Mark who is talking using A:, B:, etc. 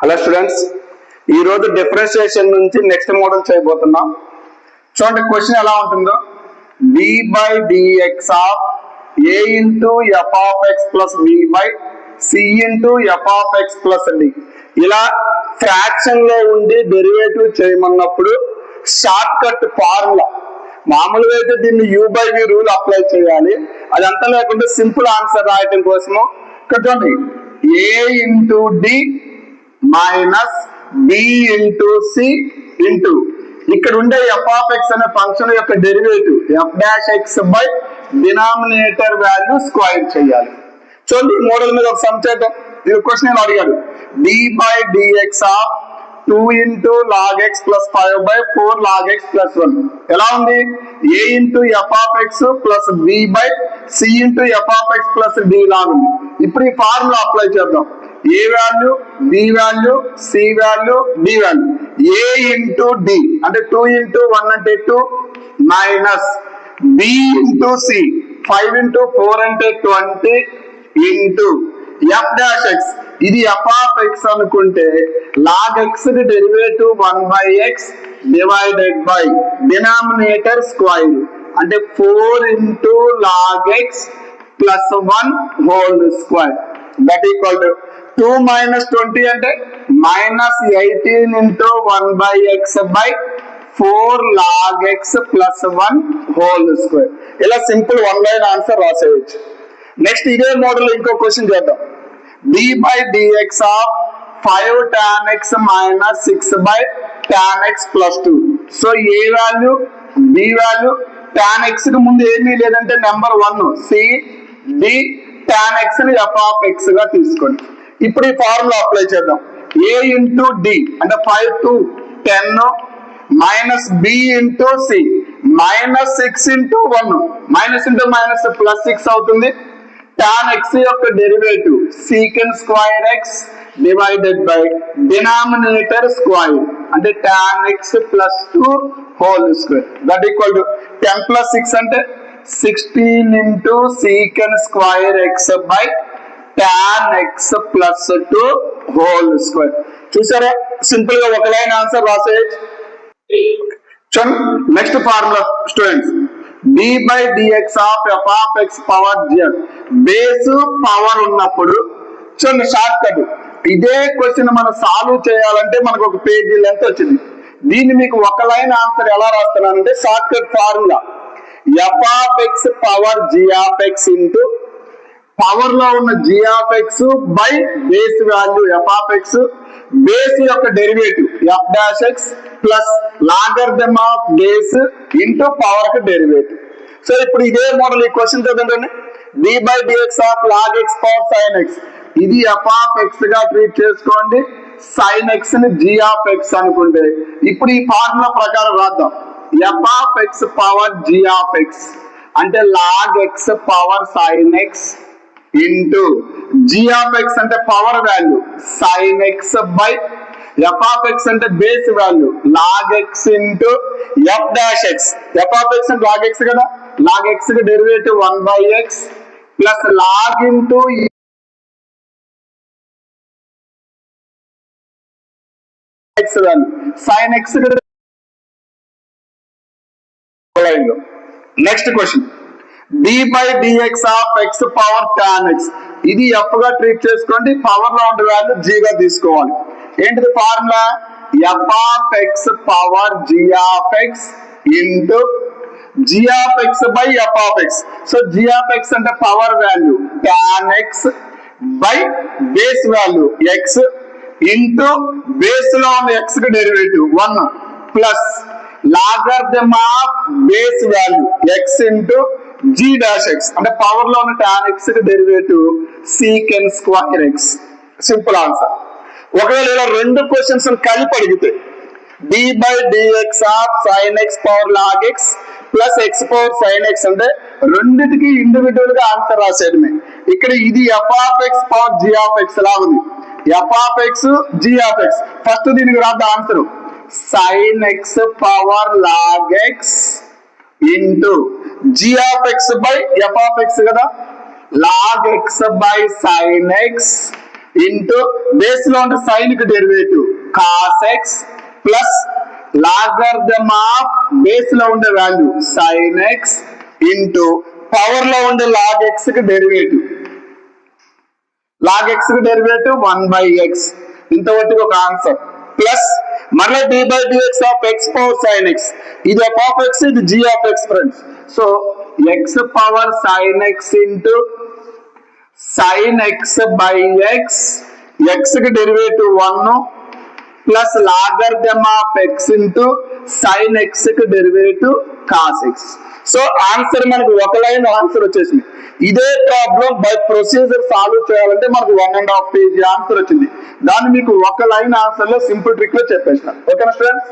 A: Hello students, ఈ రోజు differentiation నుంచి నెక్స్ట్ మోడల్ చేయబోతున్నాం. చూడండి క్వశ్చన్ ఎలా ఉంటుందో. d by dx of a into f of x plus b by c into f of x plus d. ఇలా fraction లో ఉండి డెరివేటివ్ చేయమన్నప్పుడు షార్ట్ కట్ ఫార్ములా, మామూలుగా అయితే దీన్ని u by v rule apply చేయాలి. అదంతా లేకుండా సింపుల్ ఆన్సర్ రాయటం కోసము ఇక్కడ చూడండి a into d minus b into C into ఇక్కడ ఉండే f ఆఫ్ x అనే ఫంక్షన్ యొక్క derivative f dash x by denominator value square చేయాలి. చూడండి ఈ మోడల్ మీద ఒక సమ్ చేద్దాం. ఇది క్వశ్చన్ ఏమో అడిగాడు. d by dx of 2 into log x plus 5 by 4 log x plus 1 ఎలా ఉంది? a into f of x plus b by c into f of x plus d లాగా ఉంది. ఇప్పుడు ఈ ఫార్ములా అప్లై చేద్దాం. a value, b value, c value, d value. a into d అంటే 2 into 1 అంటే 2 minus b into c 5 into 4 అంటే 20 into f dash x ఇది f of x అనుకుంటే log x the derivative 1 by x divided by denominator square అంటే 4 into log x plus 1 whole square that equal to 2 minus 20 అంటే minus 18 into 1 by x by 4 log x plus 1 whole square. ఇలా simple one line answer రాసేయచ్చు. Next ఇదే model ఇంకో question చేద్దాం. d by dx of 5 tan x minus 6 by tan x plus 2. So a value, b value, tan x కి ముందు ఏమీ లేదంటే number 1 c d tan x ని f ఆఫ్ x గా తీసుకోండి. ఇప్పుడు ఈ ఫార్ములా అప్లై చేద్దాం. a ఇంటూ d అంటే 5 to 10 minus b into c minus 6 into 1 minus into minus plus 6 అవుతుంది. tan x యొక్క derivative secant square x divided by denominator square అంటే tan x plus 2 whole square that equal to 10 plus 6 అంటే 16 into secant square x by tan x plus 2 whole square. చూసారా, simple గా ఒక line answer రాసేయచ్చు. Next formula students, d by dx of f of x power g base power ఉన్నప్పుడు చూడండి short cut. ఇదే question మనం solve చేయాలంటే మనకు ఒక పేజీ లెంత్ వచ్చింది. దీన్ని మీకు ఒక లైన్ ఆన్సర్ ఎలా రాస్తున్నానంటే short cut formula f of x power g of x into power లో ఉన్న g of x by base value f of x base యొక్క derivative f dash x plus logarithm of base into power కి derivative. So ఇప్పుడు ఇదే model ఈ question చదవండి. d by dx of log x power sin x ఇది f of x గా treat చేసుకోండి. sin x ని g ఆఫ్ x అనుకుంటే ఇప్పుడు ఈ ఫార్ములా ప్రకారం రాద్దాం. f of x power g of x అంటే log x power sin x into g of x అంటే power value sin x by f of x అంటే base value log x into f dash x. f of x అంటే log x కదా, log x కి derivative 1 by x plus log into x value sin x. Next question, d by dx of x power tan x ఇది f గా treat చేసుకోండి. Power లో ఉండే value g గా తీసుకోవాలి. ఏంటిది formula? f of x power g of x into g of x by f of x. So g of x అంటే power value tan x by base value x into base లో ఉన్న x కి derivative 1 plus logarithm of base value x into g dash x అంటే power లో ఉన్న tan x కి derivative secant square x. Simple answer. ఒకవేళ ఇలా రెండు క్వశ్చన్స్ కలిపి అడిగితే d by dx of sin x power log x plus x power sin x అంటే రెండిటికి ఇండివిజువల్ గా ఆన్సర్ రాసేయడమే. ఇక్కడ ఇది f of x power g of x లా ఉంది. f of x g of x first దీనికి రాద్దాం answer sin x power log x into g of x by f of x కదా log x by sin x into base లో ఉండే sign కి derivative cos X plus logarithm of base లో ఉండే value sign x into power లో ఉండే log X కి derivative log X కి డెరివేటివ్ 1/x ఇంతవరకు ఒక ఆన్సర్ ప్లస్ మరలా d/dx of x power sine x ఇది f ఆఫ్ ఎక్స్ ఇది g of x friends so x power sine x into sine x by x x కి derivative 1 plus logarithm of x into sine x కి derivative cos x so answer మనకు ఒక line answer వచ్చేసింది ఇదే problem by procedure solve చేయాలంటే మనకు 1.5 page answer వచ్చింది దాన్ని మీకు ఒక లైన్ ఆన్సర్ లో సింపుల్ ట్రిక్ లో చెప్పేసిన ఓకేనా ఫ్రెండ్స్